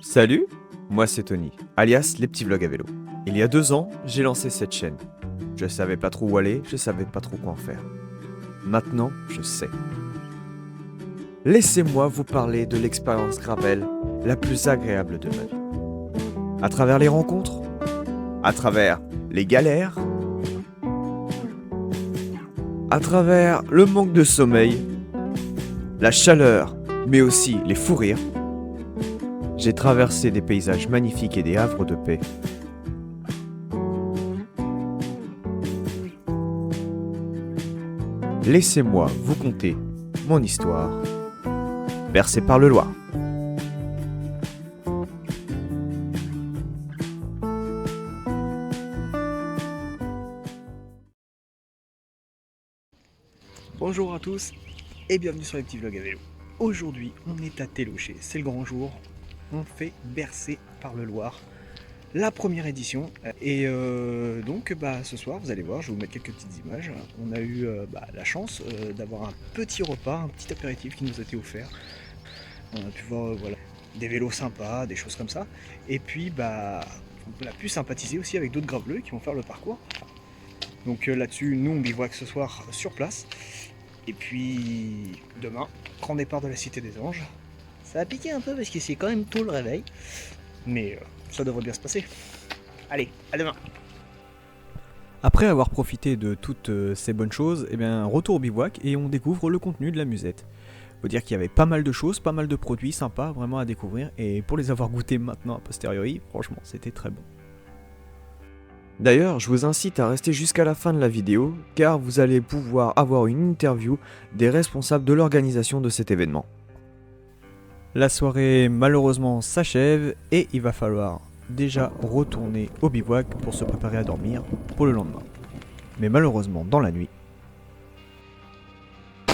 Salut, moi c'est Tony, alias les petits vlogs à vélo. Il y a 2 ans, j'ai lancé cette chaîne. Je savais pas trop où aller, je savais pas trop quoi en faire. Maintenant, je sais. Laissez-moi vous parler de l'expérience gravel la plus agréable de ma vie. À travers les rencontres, à travers les galères, à travers le manque de sommeil, la chaleur, mais aussi les fous rires, j'ai traversé des paysages magnifiques et des havres de paix. Laissez-moi vous conter mon histoire, versée par le Loir. Bonjour à tous et bienvenue sur les petits vlogs à vélo. Aujourd'hui, on est à Télouché, c'est le grand jour. On fait bercer par le Loir, la première édition. Et donc ce soir, vous allez voir, je vais vous mettre quelques petites images. On a eu la chance d'avoir un petit repas, un petit apéritif qui nous a été offert. On a pu voir des vélos sympas, des choses comme ça. Et puis on a pu sympathiser aussi avec d'autres graveleux qui vont faire le parcours. Donc là-dessus, nous on bivouac ce soir sur place. Et puis demain, grand départ de la Cité des Anges. Ça a piqué un peu parce que c'est quand même tôt le réveil. Mais ça devrait bien se passer. Allez, à demain. Après avoir profité de toutes ces bonnes choses, retour au bivouac et on découvre le contenu de la musette. Faut dire qu'il y avait pas mal de choses, pas mal de produits sympas vraiment à découvrir. Et pour les avoir goûtés maintenant a posteriori, franchement c'était très bon. D'ailleurs, je vous incite à rester jusqu'à la fin de la vidéo, car vous allez pouvoir avoir une interview des responsables de l'organisation de cet événement. La soirée malheureusement s'achève et il va falloir déjà retourner au bivouac pour se préparer à dormir pour le lendemain. Mais malheureusement dans la nuit, ah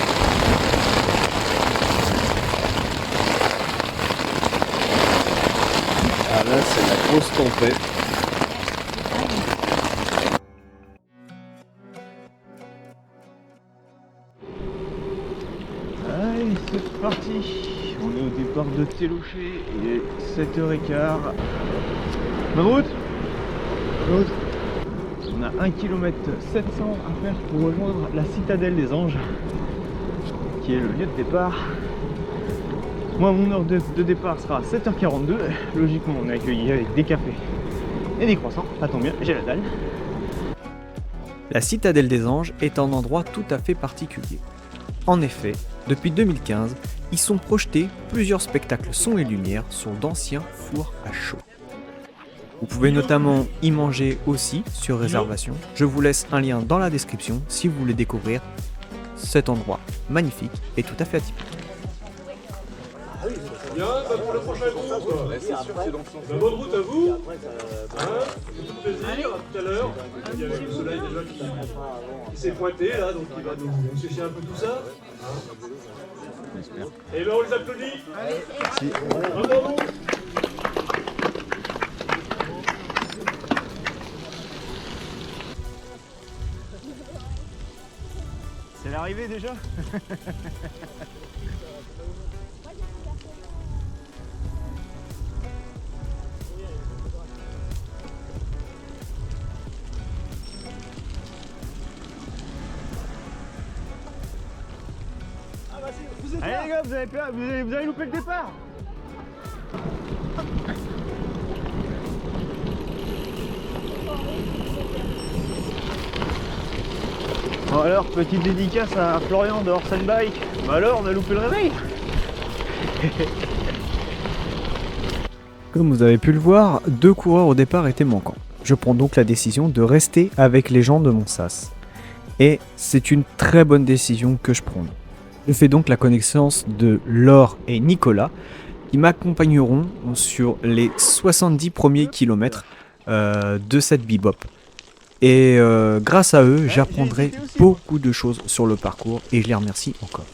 là c'est la grosse tempête. Allez, c'est parti. On est au départ de Télouché, il est 7h15. Bonne route. On a 1 km 700 à faire pour rejoindre la citadelle des Anges, qui est le lieu de départ. Moi, mon heure de départ sera à 7h42. Logiquement, on est accueilli avec des cafés et des croissants. Ça tombe bien, j'ai la dalle. la citadelle des Anges est un endroit tout à fait particulier. En effet, depuis 2015, ils sont projetés plusieurs spectacles son et lumière sur d'anciens fours à chaud. Vous pouvez notamment y manger aussi sur réservation. Je vous laisse un lien dans la description si vous voulez découvrir cet endroit magnifique et tout à fait atypique. Bien, pour le prochain groupe. Bonne route à vous. Beaucoup de plaisir, à tout à l'heure. Il y avait le soleil déjà qui s'est pointé là, donc il va nous sécher un peu tout ça. Et ben on les applaudit. Merci. Bravo. C'est l'arrivée déjà. Allez les gars, vous avez loupé le départ. Bon alors, petite dédicace à Florian de Horse Bike. Bah alors, on a loupé le réveil. Comme vous avez pu le voir, 2 coureurs au départ étaient manquants. Je prends donc la décision de rester avec les gens de mon sas. Et c'est une très bonne décision que je prends. Je fais donc la connaissance de Laure et Nicolas qui m'accompagneront sur les 70 premiers kilomètres de cette bebop. Et grâce à eux, j'apprendrai beaucoup de choses sur le parcours et je les remercie encore.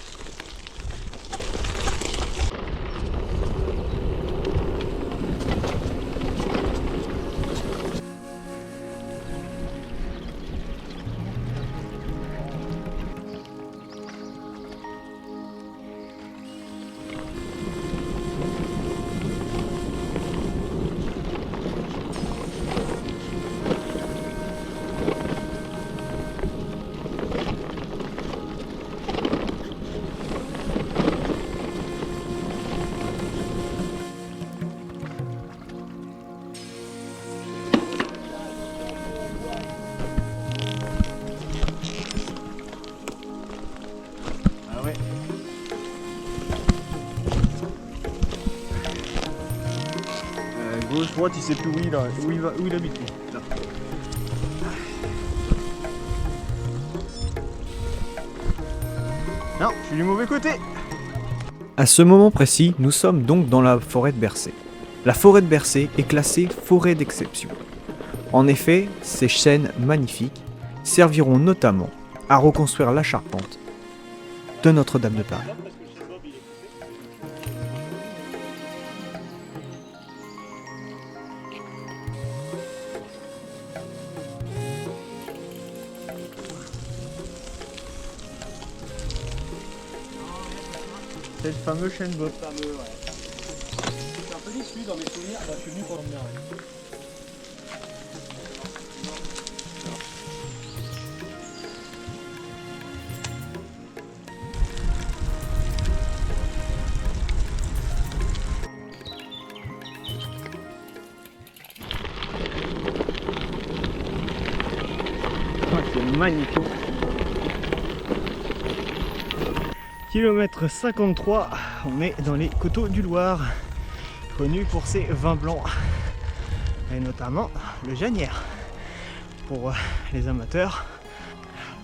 droite, il sait plus où il habite. Lui. Là. Non, je suis du mauvais côté. À ce moment précis, nous sommes donc dans la forêt de Bercé. La forêt de Bercé est classée forêt d'exception. En effet, ces chênes magnifiques serviront notamment à reconstruire la charpente de Notre-Dame de Paris. C'est le fameux chêne bois. Je suis un peu déçu dans mes souvenirs. Je suis venu pour l'emmener. C'est magnifique. Kilomètre 53, on est dans les coteaux du Loir, connu pour ses vins blancs, et notamment le Janière. Pour les amateurs,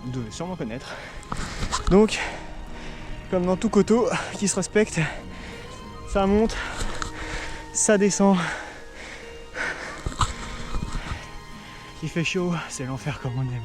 vous devez sûrement connaître. Donc, comme dans tout coteau qui se respecte, ça monte, ça descend. Il fait chaud, c'est l'enfer comme on aime.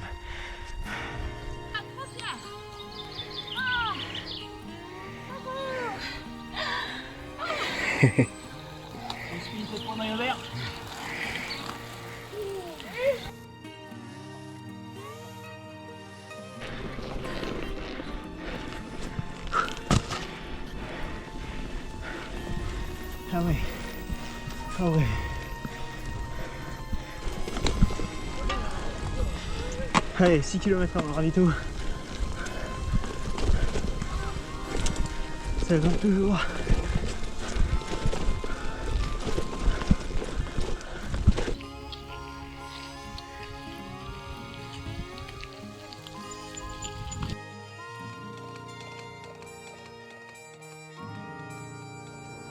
Ah ouais. Ah ouais. Allez, 6 km en ravito. Ça va toujours.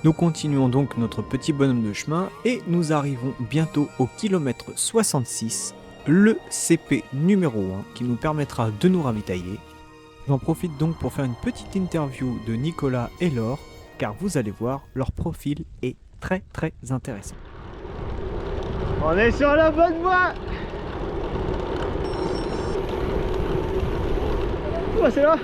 Nous continuons donc notre petit bonhomme de chemin et nous arrivons bientôt au kilomètre 66, le CP numéro 1 qui nous permettra de nous ravitailler. J'en profite donc pour faire une petite interview de Nicolas et Laure, car vous allez voir, leur profil est très intéressant. On est sur la bonne voie. Oh, c'est là.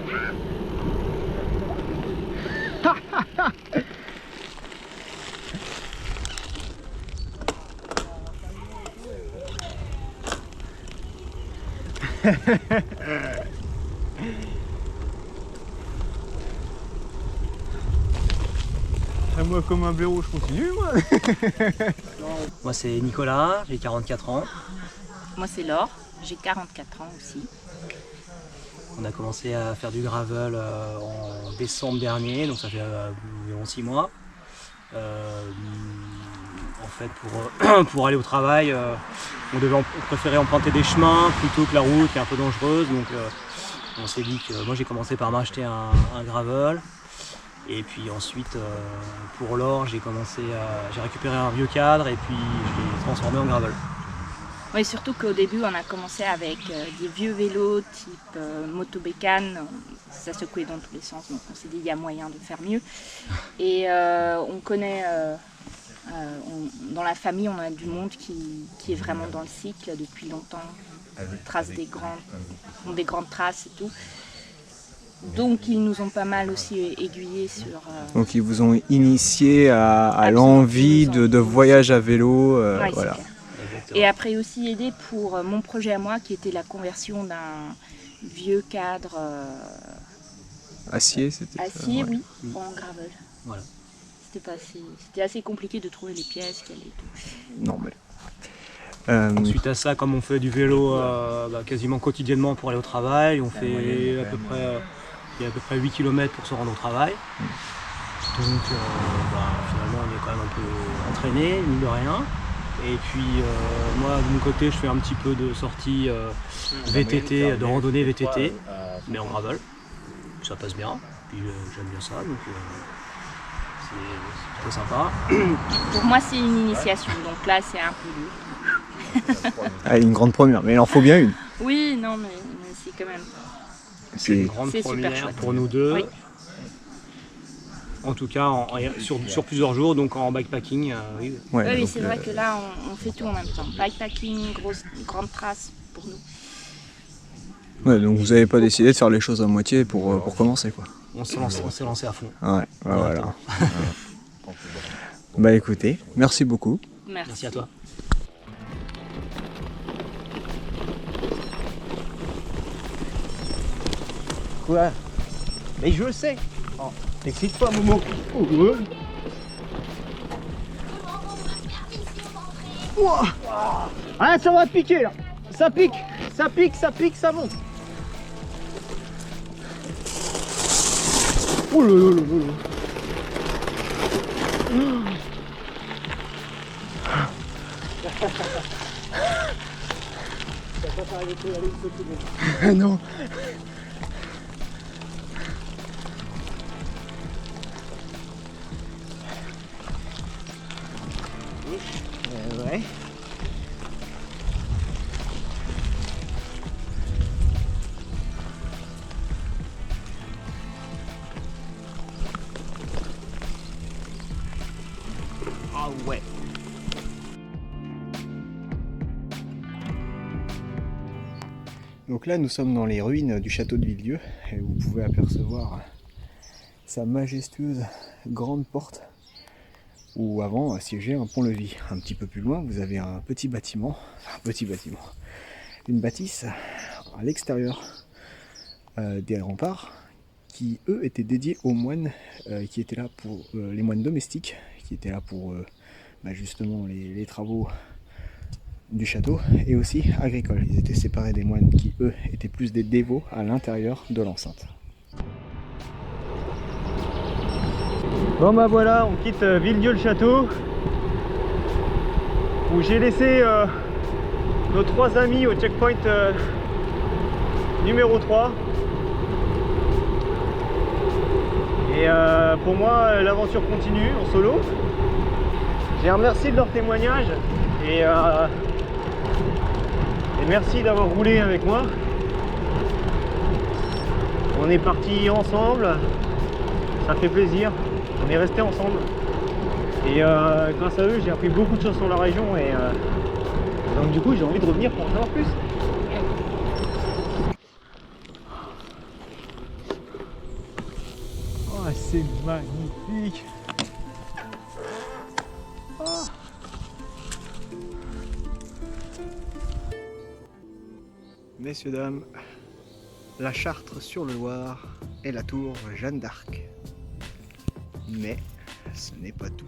Moi comme un blaireau je continue moi. Moi c'est Nicolas, j'ai 44 ans. Moi c'est Laure, j'ai 44 ans aussi. On a commencé à faire du gravel en décembre dernier, donc ça fait environ 6 mois. En fait pour aller au travail, on préférait emprunter des chemins plutôt que la route qui est un peu dangereuse. Donc on s'est dit que moi j'ai commencé par m'acheter un gravel. Et puis ensuite, pour Laure, j'ai récupéré un vieux cadre et puis je l'ai transformé en gravel. Oui, surtout qu'au début, on a commencé avec des vieux vélos type moto-bécane. Ça secouait dans tous les sens, donc on s'est dit il y a moyen de faire mieux. Et on connaît, dans la famille, on a du monde qui est vraiment dans le cycle depuis longtemps. Trace des grandes traces et tout. Donc ils nous ont pas mal aussi aiguillés sur... Donc ils vous ont initié à l'envie de voyage à vélo. Ouais, voilà. Et après aussi aidé pour mon projet à moi qui était la conversion d'un vieux cadre Acier, c'était ça, acier, ouais. oui, en gravel. Voilà. C'était assez compliqué de trouver les pièces qui allaient et tout. Normal. Suite à ça, comme on fait du vélo quasiment quotidiennement pour aller au travail, on fait à peu près 8 km pour se rendre au travail. Donc finalement on est quand même un peu entraîné, mine de rien. Et puis moi de mon côté je fais un petit peu de sortie VTT, de randonnée VTT, mais en gravel. Ça passe bien, puis j'aime bien ça. Donc c'est plutôt sympa. Pour moi, c'est une initiation, donc là, c'est un peu lourd. Ah, une grande première, mais il en faut bien une. Oui, non, mais c'est quand même... C'est une grande c'est super première chouette. pour nous deux. Oui. En tout cas, sur plusieurs jours, donc en backpacking. Oui. Ouais, Oui, donc, c'est vrai que là, on fait tout en même temps. Bikepacking, grande trace pour nous. ouais, donc vous n'avez pas décidé de faire les choses à moitié pour commencer, quoi. On s'est lancé à fond. Ouais, voilà. Bah écoutez, merci beaucoup. Merci à toi. Ouais. Mais je le sais. Oh, t'excites pas, Momo. Oh, ouais. Ouah. Ah, ça va te piquer là. Ça pique, ça monte. Oh là là là là. Non. Ouais. Ah ouais. Donc là, nous sommes dans les ruines du château de Villedieu et vous pouvez apercevoir sa majestueuse grande porte où avant siégeait un pont-levis. Un petit peu plus loin, vous avez un petit bâtiment, une bâtisse à l'extérieur des remparts qui eux étaient dédiés aux moines qui étaient là pour les moines domestiques, qui étaient là pour justement les travaux du château et aussi agricoles. Ils étaient séparés des moines qui eux étaient plus des dévots à l'intérieur de l'enceinte. Bon bah voilà, on quitte Villedieu-le-Château où j'ai laissé nos 3 amis au checkpoint numéro 3. Et pour moi, l'aventure continue en solo. J'ai remercié de leur témoignage et merci d'avoir roulé avec moi. On est partis ensemble, ça fait plaisir, on est restés ensemble. Et grâce à eux, j'ai appris beaucoup de choses sur la région et donc du coup, j'ai envie de revenir pour en savoir plus. Oh, c'est magnifique. Messieurs, dames, la Chartre sur le Loir et la tour Jeanne d'Arc. Mais ce n'est pas tout.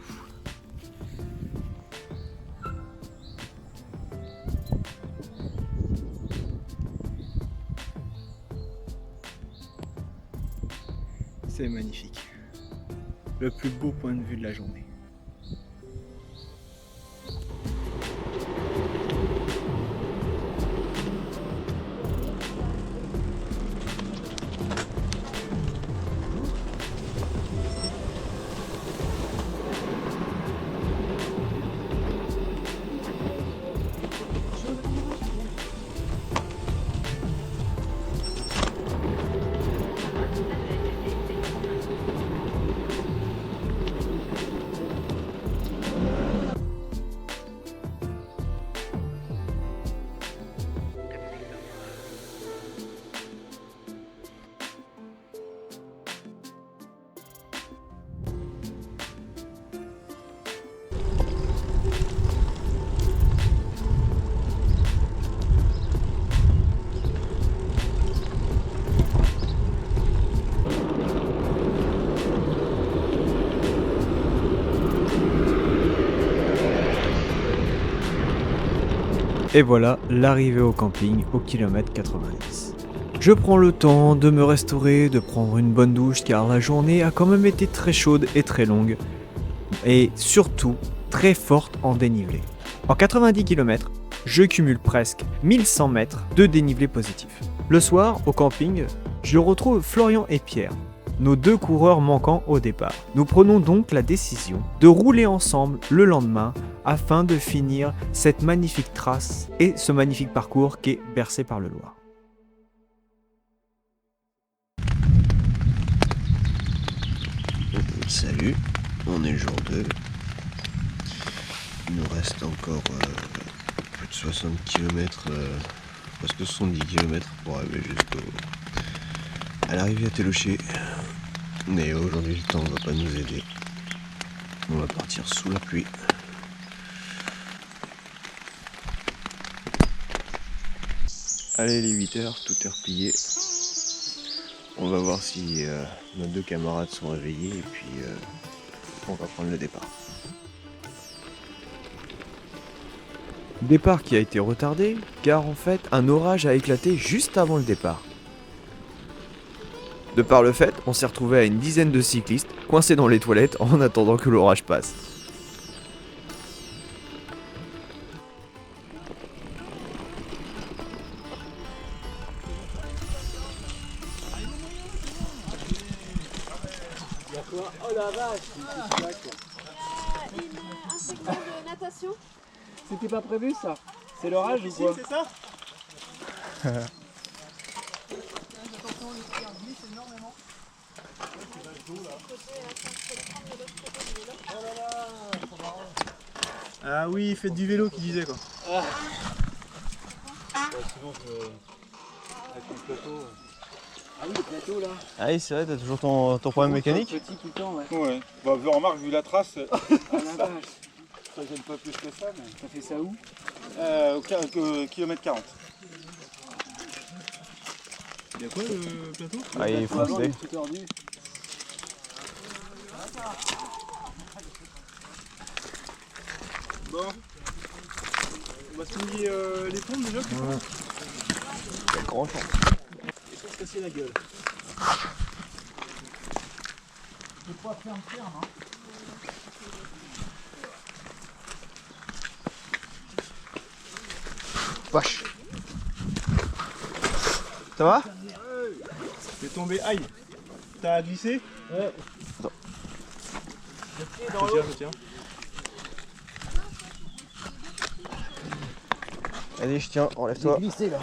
C'est magnifique. Le plus beau point de vue de la journée. Et voilà l'arrivée au camping au kilomètre 90. Je prends le temps de me restaurer, de prendre une bonne douche car la journée a quand même été très chaude et très longue. Et surtout très forte en dénivelé. En 90 km, je cumule presque 1100 mètres de dénivelé positif. Le soir, au camping, je retrouve Florian et Pierre. nos 2 coureurs manquants au départ. Nous prenons donc la décision de rouler ensemble le lendemain afin de finir cette magnifique trace et ce magnifique parcours qui est bercé par le Loir. Salut, on est le jour 2. Il nous reste encore plus de 60 km, presque 70 km pour arriver à l'arrivée à Télocher. Mais aujourd'hui le temps ne va pas nous aider. On va partir sous la pluie. Allez, les 8 heures, tout est replié. On va voir si nos 2 camarades sont réveillés et puis on va prendre le départ. Départ qui a été retardé car en fait un orage a éclaté juste avant le départ. De par le fait, on s'est retrouvé à une dizaine de cyclistes coincés dans les toilettes en attendant que l'orage passe. Un segment de natation. C'était pas prévu ça? C'est l'orage ou quoi? C'est ça? Ah oui, faites du vélo qui disait quoi. Ah oui, le plateau là. Ah oui, c'est vrai, t'as toujours ton problème mécanique. Petit tout le temps, ouais. Ouais, bah remarque, vu la trace, Ah la vache. ça gêne pas plus que ça, mais... T'as fait ça où? Au kilomètre 40. Il y a quoi le plateau? Ah, il est foncé. Tout tordu. Bon. On va se mouiller les pompes déjà. Quel grand champ. Il faut se casser la gueule. Je peux pas faire un ferme, hein. Vache. Ça va? T'es tombé, aïe. T'as glissé? Ouais. Attends. Le pied dans l'eau. Je tiens. Allez, je tiens, enlève-toi. J'ai glissé là.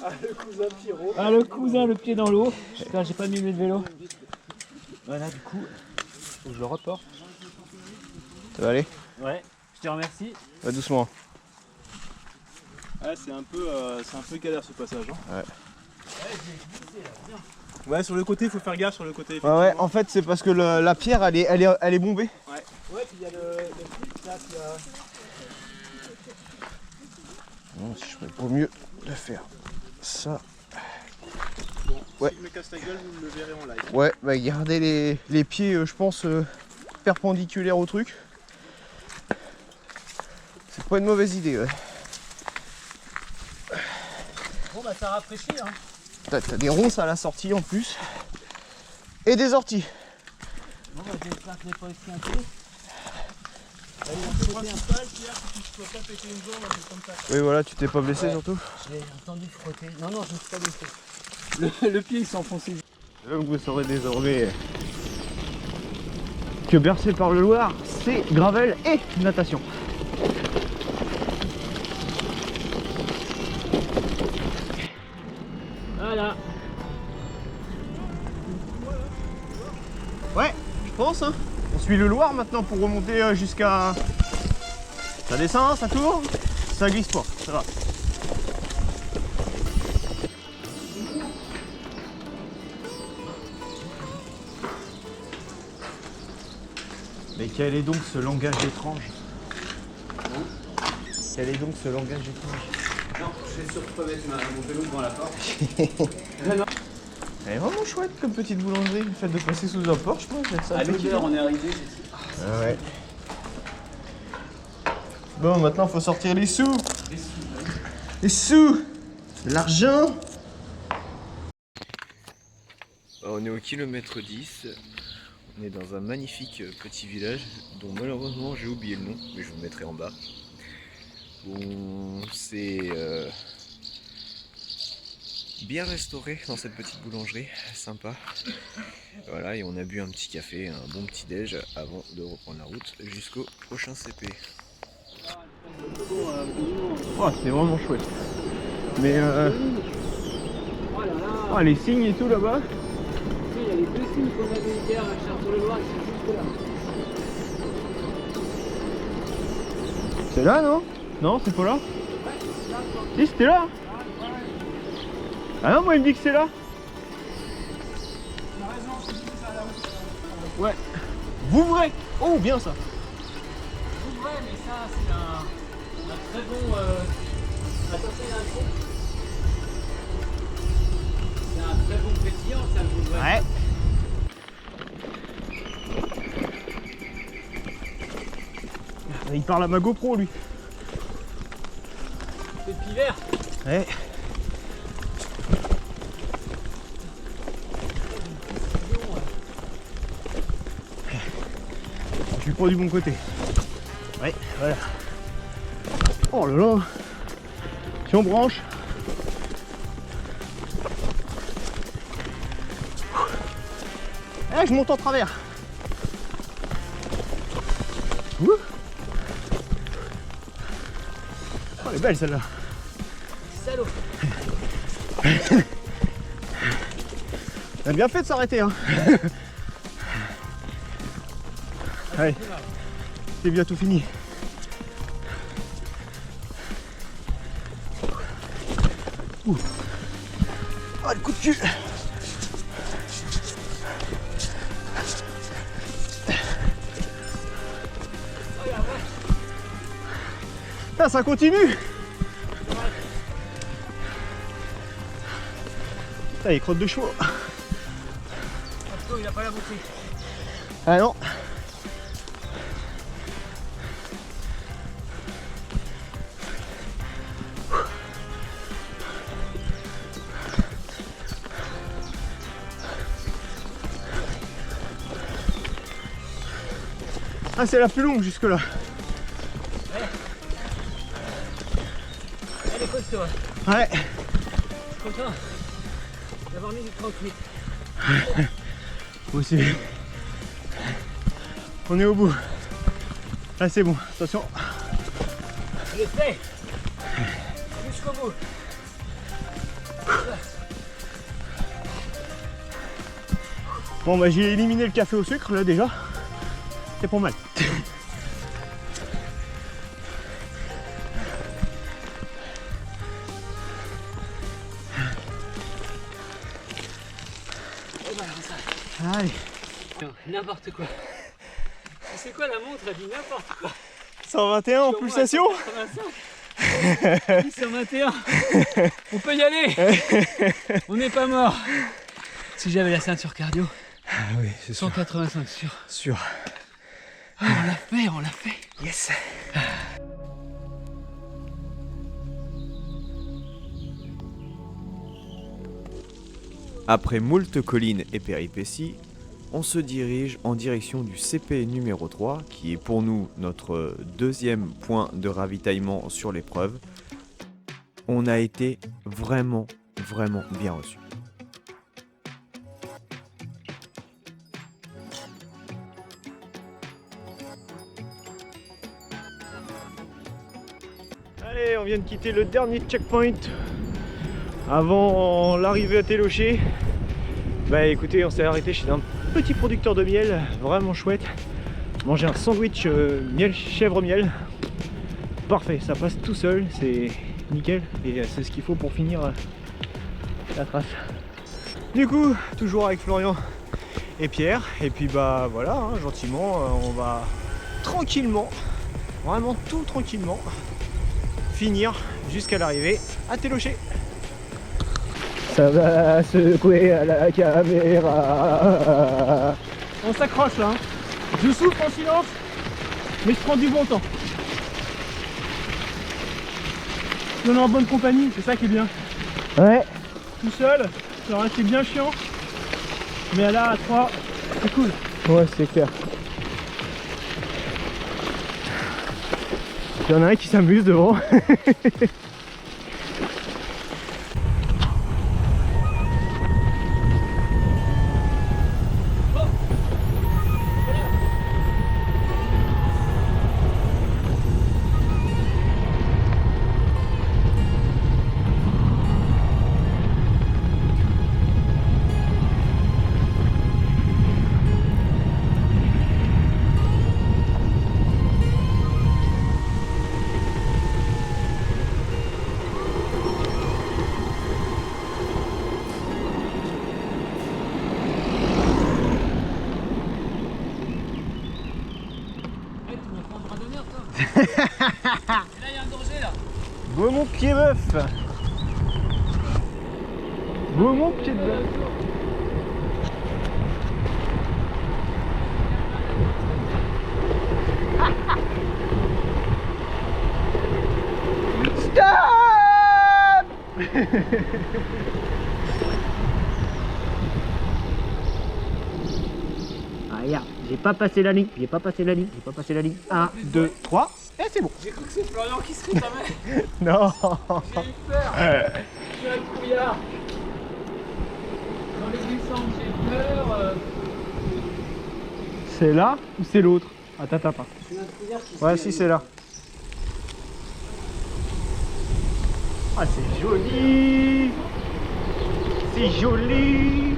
Ah le cousin Pierrot. Ah le cousin, le pied dans l'eau. Putain, j'ai pas mis le vélo. Voilà, du coup, faut que je le reporte. Ça va aller? Ouais, je te remercie. Va doucement. Ouais, c'est un peu galère ce passage. Hein. Ouais. Ouais, sur le côté, il faut faire gaffe sur le côté. Ouais, en fait, c'est parce que la pierre, elle est bombée. Ouais, puis il y a le fil là qui a... Bon, si je ferais pour mieux de faire ça. Ouais. Si je me casse la gueule, vous me le verrez en live. Ouais, bah garder les pieds, je pense, perpendiculaires au truc. C'est pas une mauvaise idée, ouais. Bon bah ça rafraîchit hein. T'as des ronces à la sortie en plus. Et des orties. Bon bah j'espère que je l'ai pas esquinté. Le principal, Pierre, c'est que tu ne dois pas péter une jambe, un truc comme ça. Oui, voilà, tu t'es pas blessé Ouais. surtout. J'ai entendu frotter. Non, non, je ne suis pas blessé. Le pied il s'est enfoncé. Donc vous saurez désormais que bercé par le Loir, c'est gravel et natation. Voilà. Ouais, je pense. Hein. On suit le Loir maintenant pour remonter jusqu'à... Ça descend, ça tourne, ça glisse pas, ça va. Mais quel est donc ce langage étrange? Quel est donc ce langage étrange? Non, je vais surtout pas mettre mon vélo devant la porte. Elle est vraiment chouette comme petite boulangerie. Le fait de passer sous un porche, je pense que ça À fait l'odeur, on est arrivé. Ah ouais. Bon, maintenant faut sortir les sous. Les sous. L'argent. On est au kilomètre 10. On est dans un magnifique petit village dont malheureusement j'ai oublié le nom, mais je vous le mettrai en bas. Bon, c'est bien restauré dans cette petite boulangerie, sympa. Voilà, et on a bu un petit café, un bon petit déj avant de reprendre la route jusqu'au prochain CP. Oh, c'est vraiment chouette. Mais oh, les signes et tout là-bas. Il y a les deux signes qu'on avait hier à Chartres-le-Loir, ils sont juste là. C'est là, non? Non, c'est pas là? Si, c'était là. Ah non, moi il me dit que c'est là. Ouais. Vouvray. Oh, bien ça. Vouvray, mais ça, c'est un très bon... Attention, il y a un trou. C'est un très bon pétillant, ça, le Vouvray. Ouais. Il parle à ma GoPro, lui. C'est le pivert. Ouais. Je le prends du bon côté. Ouais, voilà. Oh là là. Si on branche. Ah, je monte en travers. Ouh. Oh, elle est belle celle-là. Salaud. Elle a bien fait de s'arrêter, hein. Allez, c'est bientôt fini. Ouh. Oh, le coup de cul. Ah, ça continue. Putain, les crottes de chevaux. Il n'a pas la montée. Ah non. Ah, c'est la plus longue jusque là. Elle est costaud. Ouais. Je suis content d'avoir mis du 38. Moi aussi. On est au bout. Là c'est bon, attention. Je l'ai fait jusqu'au bout. Bon bah j'ai éliminé le café au sucre là déjà. C'est pas mal. Allez. N'importe quoi. C'est quoi la montre? Elle dit n'importe quoi. 121 en pulsation. 85. 121. On peut y aller. On n'est pas mort. Si j'avais la ceinture cardio. Ah oui, c'est 185 sûr. Ah, on l'a fait. Yes. Après moult collines et péripéties, on se dirige en direction du CP numéro 3, qui est pour nous notre deuxième point de ravitaillement sur l'épreuve. On a été vraiment bien reçus. Allez, on vient de quitter le dernier checkpoint avant l'arrivée à Télocher. Bah écoutez, on s'est arrêté chez un petit producteur de miel, vraiment chouette. Manger un sandwich miel, chèvre miel. Parfait, ça passe tout seul, c'est nickel et c'est ce qu'il faut pour finir la trace. Du coup, toujours avec Florian et Pierre, et puis bah voilà, hein, gentiment, on va tranquillement, vraiment tout tranquillement, finir jusqu'à l'arrivée à Télocher. Ça va secouer à la caméra. On s'accroche là, hein. Je souffle en silence, mais je prends du bon temps. On est en bonne compagnie, c'est ça qui est bien. Ouais. Tout seul, ça aurait été bien chiant. Mais là, à 3, c'est cool. Ouais, c'est clair. Il y en a un qui s'amuse devant. là, il y a un danger là. Beau mon pied bœuf. Beau mon pied de bœuf. Stop. Ah, regarde, j'ai pas passé la ligne, j'ai pas passé la ligne. 1, 2, 3. Et c'est bon. J'ai cru que c'est Florian qui se rétamait. Non. J'ai eu peur. Je suis un couillard. Dans les descentes, j'ai peur. C'est là ou c'est l'autre? Attends, attends. Je suis un couillard qui Ouais, si c'est là. Ah, c'est joli. C'est joli.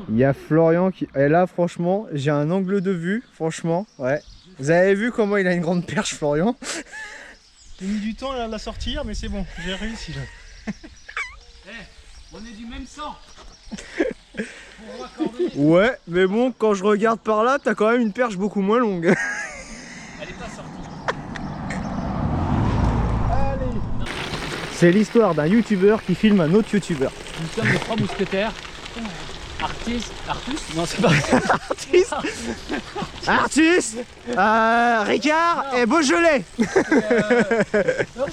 Il y a Florian qui... Et là, franchement, j'ai un angle de vue, franchement, ouais. Vous avez vu comment il a une grande perche, Florian? J'ai mis du temps à la sortir, mais c'est bon, j'ai réussi là. On est du même sang. Ouais, mais bon, quand je regarde par là, t'as quand même une perche beaucoup moins longue. Elle est pas sortie. C'est l'histoire d'un youtubeur qui filme un autre youtubeur. Nous sommes les 3 mousquetaires. Artus. Non, c'est pas Artus, Ricard et Beaujolais.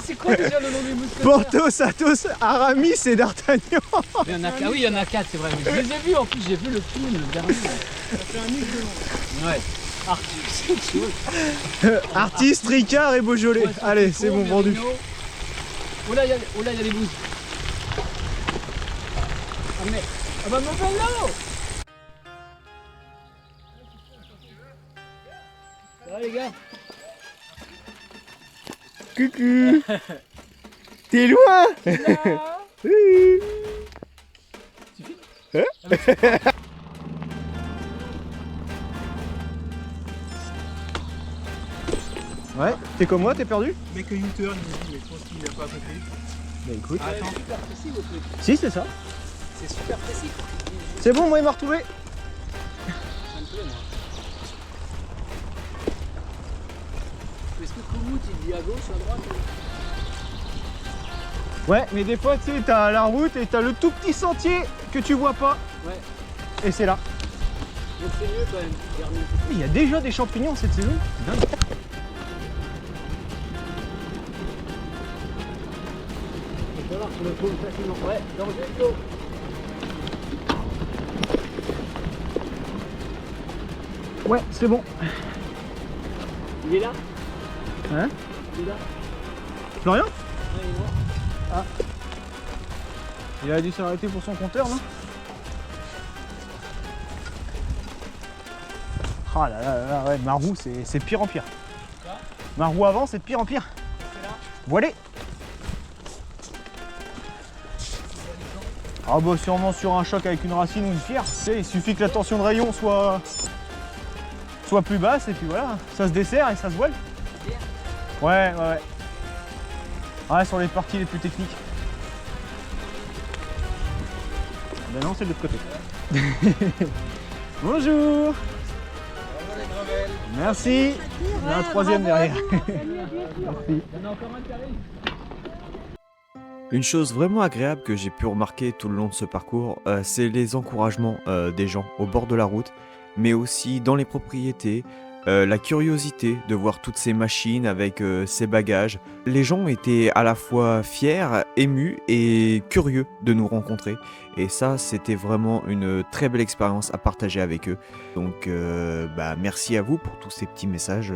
c'est quoi déjà le nom des mousquetaires? Porthos, Athos, Aramis et D'Artagnan. Il y en a 4, oui, il y en a 4, c'est vrai. Mais je les ai vus en plus, j'ai vu le film, le dernier. Ça fait un mix de noms. Ouais. Artus. Artiste, Ricard et Beaujolais. Allez, c'est bon, vendu. Oh là, il y a des bouses. Ah, mais. Ah bah, mon vélo! Ça va, les gars? Coucou. T'es loin. Ouais, t'es comme moi, t'es perdu? Mec, U-turn, il me dit, mais je pense qu'il n'a pas compris. Bah écoute. Attends. C'est super précis, votre truc. Si, c'est ça. C'est super précis. C'est bon, moi il m'a retrouvé. Ça me plaît, moi. Est-ce que Komoot, il dit à gauche, à droite? Ouais, mais des fois, tu sais, t'as la route et t'as le tout petit sentier que tu vois pas. Ouais. Et c'est là. Donc c'est mieux quand même. Dernier. Il y a déjà des champignons cette saison. Dingue. On peut voir sur le pôle facilement. Ouais, danger de l'eau. Ouais, c'est bon. Il est là? Hein? Il est là? Florian? Ouais, il est là. Il a dû s'arrêter pour son compteur, non? Ah là là là, ouais, ma roue c'est pire en pire. Quoi? Ma roue avant c'est de pire en pire. C'est là? Voilà. Ah bah sûrement sur un choc avec une racine ou une pierre. Tu sais, il suffit que la tension de rayon soit plus basse et puis voilà, ça se dessert et ça se voile. Ouais, ouais, ouais. Ouais, sur les parties les plus techniques. Ben non, c'est de l'autre côté. Bonjour. Merci. Il y a un troisième derrière. Merci. Une chose vraiment agréable que j'ai pu remarquer tout le long de ce parcours, c'est les encouragements des gens au bord de la route, mais aussi dans les propriétés, la curiosité de voir toutes ces machines avec ces bagages. Les gens étaient à la fois fiers, émus et curieux de nous rencontrer. Et ça, c'était vraiment une très belle expérience à partager avec eux. Donc merci à vous pour tous ces petits messages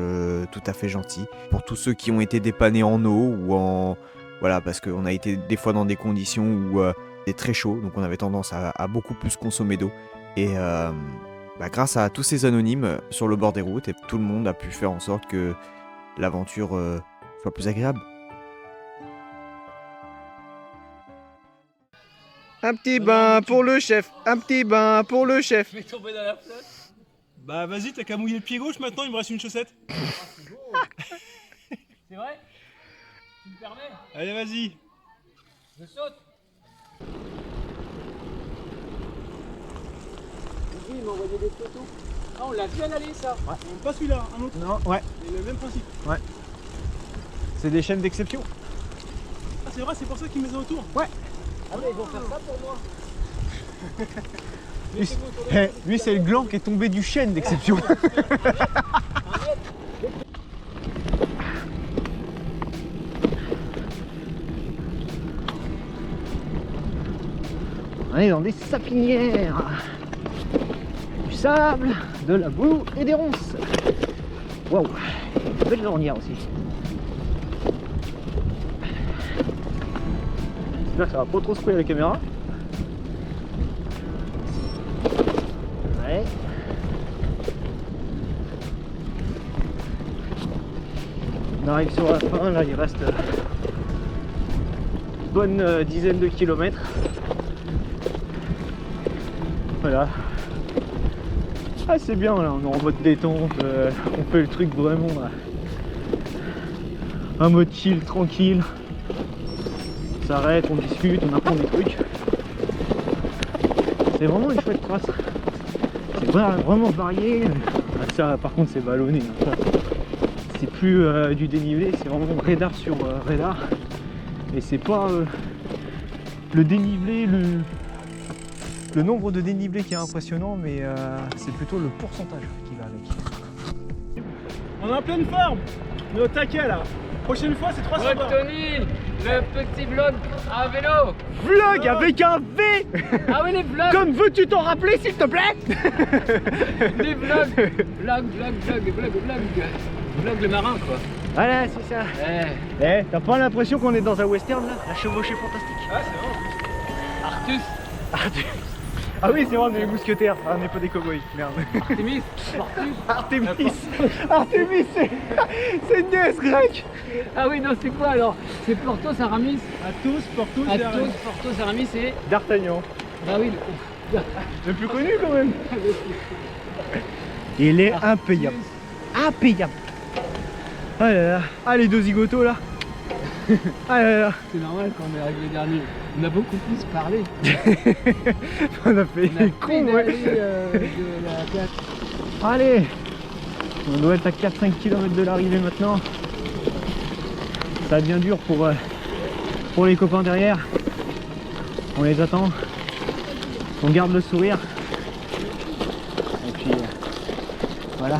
tout à fait gentils. Pour tous ceux qui ont été dépannés en eau ou en... Voilà, parce qu'on a été des fois dans des conditions où c'était très chaud, donc on avait tendance à beaucoup plus consommer d'eau. Et grâce à tous ces anonymes sur le bord des routes, et tout le monde a pu faire en sorte que l'aventure soit plus agréable. Un petit bain pour le chef, un petit bain pour le chef. Je vais tomber dans la flotte. Bah vas-y, t'as qu'à mouiller le pied gauche maintenant, il me reste une chaussette. C'est vrai? Tu me permets? Allez, vas-y. Je saute. Il m'a envoyé des photos. Ah, on l'a bien allé ça. Pas celui-là, un autre. Non, ouais. C'est le même principe. C'est des chaînes d'exception. Ah, c'est vrai, c'est pour ça qu'ils mettent autour. Ouais. Ah, mais ils vont faire ça pour moi. Lui, c'est le gland qui est tombé du chêne d'exception. On est dans des sapinières. Du sable, de la boue et des ronces. Waouh, une belle ornière aussi. J'espère que ça va pas trop secouer la caméra. Ouais. On arrive sur la fin, là il reste une bonne dizaine de kilomètres. Voilà. Ah c'est bien là, on est en mode détente, on fait le truc vraiment là. Un mode chill, tranquille. On s'arrête, on discute, on apprend des trucs. C'est vraiment une chouette trace. C'est vraiment varié. Ah, ça par contre c'est ballonné. Hein. C'est plus du dénivelé, c'est vraiment radar sur radar. Et c'est pas le dénivelé, le nombre de dénivelés qui est impressionnant, mais c'est plutôt le pourcentage qui va avec. On est en pleine forme. On est au taquet là. Prochaine fois, c'est 300 bornes. Tony, le petit vlog à vélo. Vlog avec un V. Ah oui, les vlogs. Comme veux-tu t'en rappeler s'il te plaît? Les vlogs. Vlog. Vlog le marin quoi. Voilà, c'est ça. T'as pas l'impression qu'on est dans un western là? La chevauchée fantastique. Ah, c'est vrai. Artus. Ah oui, c'est vrai, on est les mousquetaires. Ah, on n'est pas des cowboys, merde. Artemis. Artemis, c'est une déesse grecque. Ah oui, non, c'est quoi alors? C'est Porthos, Aramis. Athos, Porthos et Aramis. Athos, Porthos, Aramis et... D'Artagnan. Bah oui, Le plus connu quand même. Il est impayable. Impayable. Ah là là. Ah, les deux zigotos là. Ah là là. c'est normal quand on est arrivé dernier. On a beaucoup plus parlé. On a fait les cons, ouais. de la place. Allez. On doit être à 4-5 km de l'arrivée maintenant. Ça devient dur pour les copains derrière. On les attend. On garde le sourire. Et puis voilà.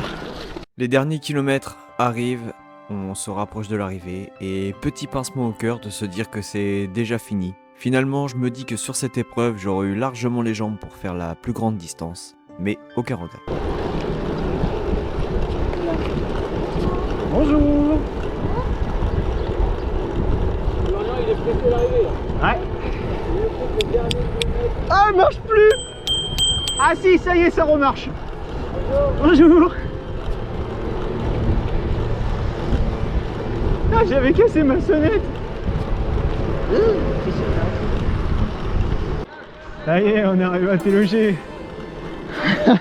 Les derniers kilomètres arrivent, on se rapproche de l'arrivée et petit pincement au cœur de se dire que c'est déjà fini. Finalement, je me dis que sur cette épreuve, j'aurais eu largement les jambes pour faire la plus grande distance, mais aucun regret. Bonjour. Il est pressé d'arriver là. Ouais. Ah, elle marche plus. Ah si, ça y est, ça remarche. Bonjour. Ah, j'avais cassé ma sonnette. Ça y est, on est arrivé à Télocher.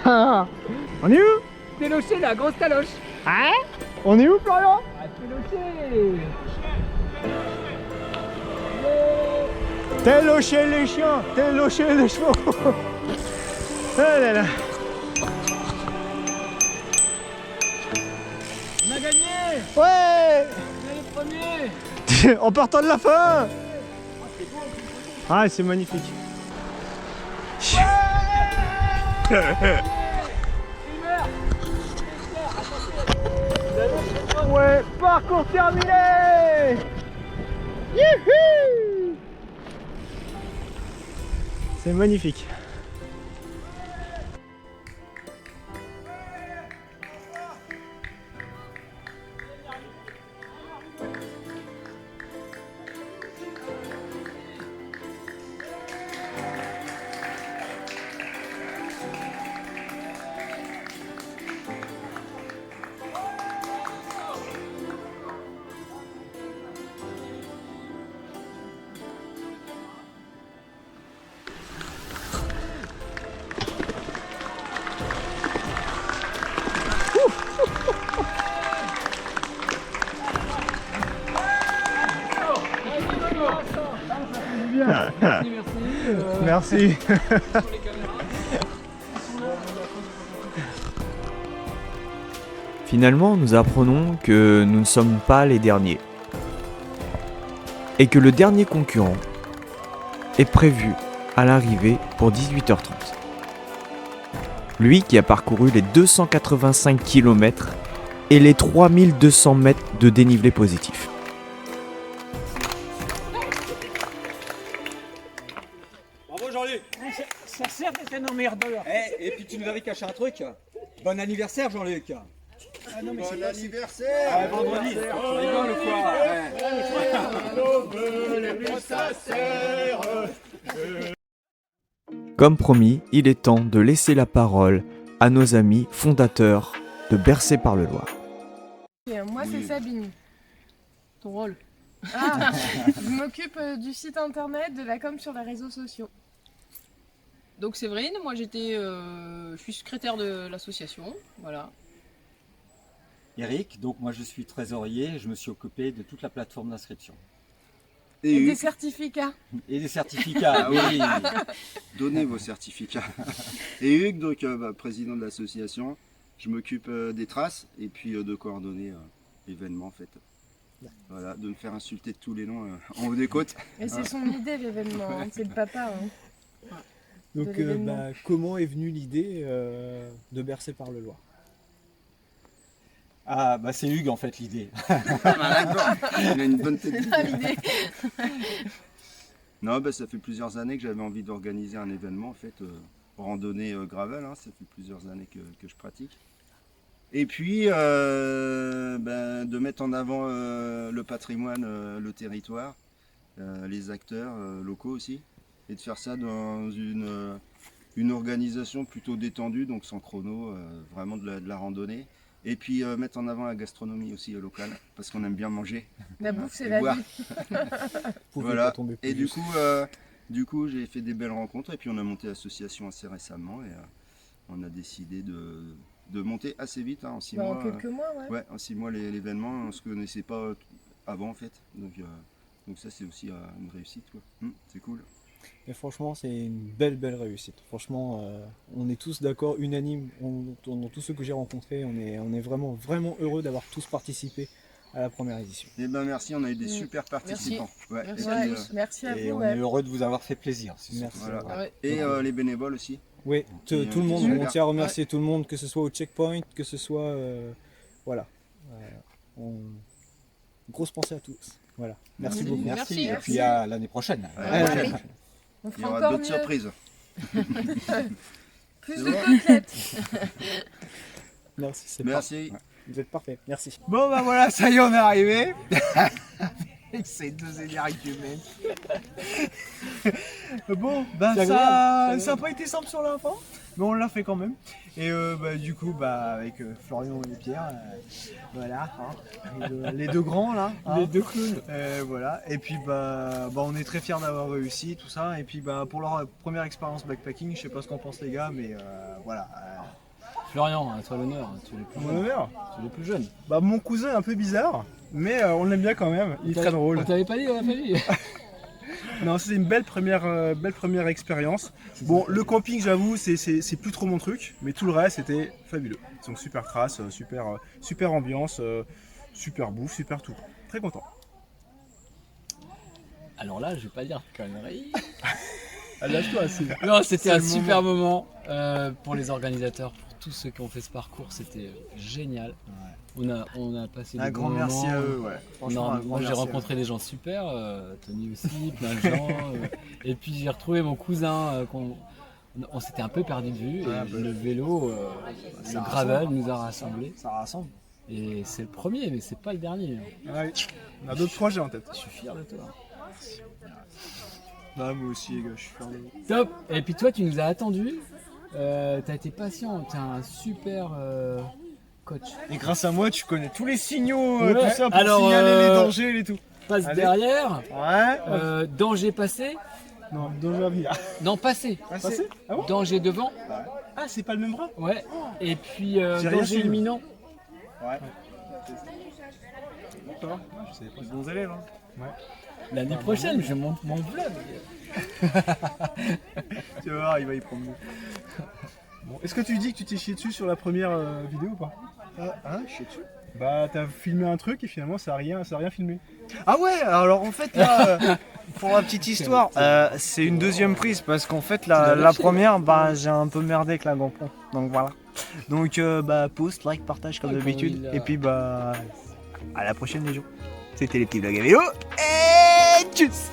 On est où? Télocher, la grosse taloche. Hein? On est où, Florian? À Télocher. Télocher les chiens, télocher les chevaux. Ah là là. On a gagné. Ouais. On est les premiers. En partant de la fin. Ah, c'est magnifique. Ouais, parcours terminé. Youhou. C'est magnifique. Merci. Merci. Finalement, nous apprenons que nous ne sommes pas les derniers. Et que le dernier concurrent est prévu à l'arrivée pour 18h30. Lui qui a parcouru les 285 km et les 3200 mètres de dénivelé positif. Bravo Jean-Luc. Ça sert d'être un emmerdeur. Et puis tu nous avais caché un truc. Bon anniversaire Jean-Luc. Ah non, mais Bon c'est pas anniversaire. Ah, vendredi. Tu rigoles ou quoi? Comme promis, il est temps de laisser la parole à nos amis fondateurs de Bercé par le Loir. Moi, c'est Sabine. Ton rôle. Ah, je m'occupe du site internet, de la com sur les réseaux sociaux. Donc Séverine, moi je suis secrétaire de l'association, voilà. Eric, donc moi je suis trésorier et je me suis occupé de toute la plateforme d'inscription. Et des certificats. Et des certificats, Ah oui. Donnez vos certificats. Et Hugues, donc président de l'association, je m'occupe des traces et puis de coordonner l'événement en fait. Voilà, de me faire insulter de tous les noms en haut des côtes. Et c'est son idée l'événement, hein, c'est le papa. Hein. Donc, comment est venue l'idée de Bercé par le Loir? Ah bah c'est Hugues en fait l'idée. Il a une bonne tête. C'est ça l'idée. Non, bah, ça fait plusieurs années que j'avais envie d'organiser un événement en fait, randonnée gravel, hein, ça fait plusieurs années que je pratique. Et puis de mettre en avant le patrimoine, le territoire, les acteurs locaux aussi, et de faire ça dans une organisation plutôt détendue, donc sans chrono, vraiment de la randonnée. Et puis mettre en avant la gastronomie aussi locale, parce qu'on aime bien manger. La bouffe, c'est et la boire. vie. Voilà. Et du coup, j'ai fait des belles rencontres, et puis on a monté l'association assez récemment, et on a décidé de monter assez vite, hein, en 6 mois. En quelques mois, ouais. Ouais, en 6 mois l'événement, on ne se connaissait pas avant en fait. Donc ça c'est aussi une réussite, quoi. C'est cool. Et franchement, c'est une belle réussite. Franchement, on est tous d'accord, unanimes, dans tous ceux que j'ai rencontrés, on est vraiment heureux d'avoir tous participé à la première édition. Eh ben merci, on a eu des super participants. Ouais, Merci à et vous. on est heureux de vous avoir fait plaisir. Merci. Voilà. Ouais. Et les bénévoles aussi. Oui, tout le monde, on tient à remercier tout le monde, que ce soit au checkpoint, que ce soit... voilà. Grosse pensée à tous. Voilà. Merci beaucoup. Merci. Et puis à l'année prochaine. Ouais. On Il y fera aura encore d'autres mieux. surprises. Plus de côtelettes. Merci, c'est Merci. parfait. Vous êtes parfait. Merci. Bon bah voilà, ça y est, on est arrivé. Avec ces deux énergumènes. Bon, bah ça n'a pas été simple sur la fin, mais on l'a fait quand même. Et du coup, avec Florian et Pierre, voilà, hein, les deux grands là. Hein, Les deux clowns. Voilà. Et puis on est très fiers d'avoir réussi tout ça. Et puis pour leur première expérience backpacking, je sais pas ce qu'en pensent les gars, mais voilà. Florian, à toi l'honneur, tu es le plus Mon jeune. honneur. Tu es le plus jeune. Mon cousin est un peu bizarre, mais on l'aime bien quand même. Il est très drôle. On t'avait pas dit dans la famille. Non, c'est une belle première expérience. Bon, le camping, j'avoue, c'est plus trop mon truc, mais tout le reste, c'était fabuleux. Donc super trace, super ambiance, super bouffe, super tout. Très content. Alors là, je vais pas dire de conneries. Lâche-toi, Non, c'était c'est un le super moment pour les organisateurs, pour tous ceux qui ont fait ce parcours, c'était génial. On a passé Un des grand bons merci moments. à eux, ouais. Franchement, un grand Moi j'ai merci à rencontré des gens super, Tony aussi, plein de gens. Et puis j'ai retrouvé mon cousin on s'était un peu perdu de vue. Et le vélo, le gravel nous a rassemblés. Ça rassemble. Et c'est le premier, mais c'est pas le dernier. Ouais. On a d'autres projets en tête. Je suis fier de toi. Moi aussi, les gars, je suis fier de vous. Top. Et puis toi, tu nous as attendus. T'as été patient. T'es un super coach. Et grâce à moi, tu connais tous les signaux, Ouais. tout ça, pour Alors, signaler les dangers, les tout. Passe Allez. derrière. Ouais. Danger passé. Non, danger à venir. Non, passé. Passé. Ah bon? Danger devant. Ah, c'est pas le même bras? Ouais. Et puis J'ai rien danger suivi. imminent. Ouais. Bon, ça va. Je savais pas, de bons élèves. Hein. Ouais. L'année prochaine, je monte mon vlog. Tu vas voir, il va y prendre mieux. Bon, est-ce que tu dis que tu t'es chié dessus sur la première vidéo ou pas? Chié dessus? Bah t'as filmé un truc et finalement ça a rien filmé. Ah ouais, alors en fait là, pour la petite histoire, c'est une deuxième prise parce qu'en fait la première, bah j'ai un peu merdé avec la GoPro, donc voilà. Donc post, like, partage comme d'habitude, et puis à la prochaine les gens. C'était les petits vlogs à vélo, et tchuss.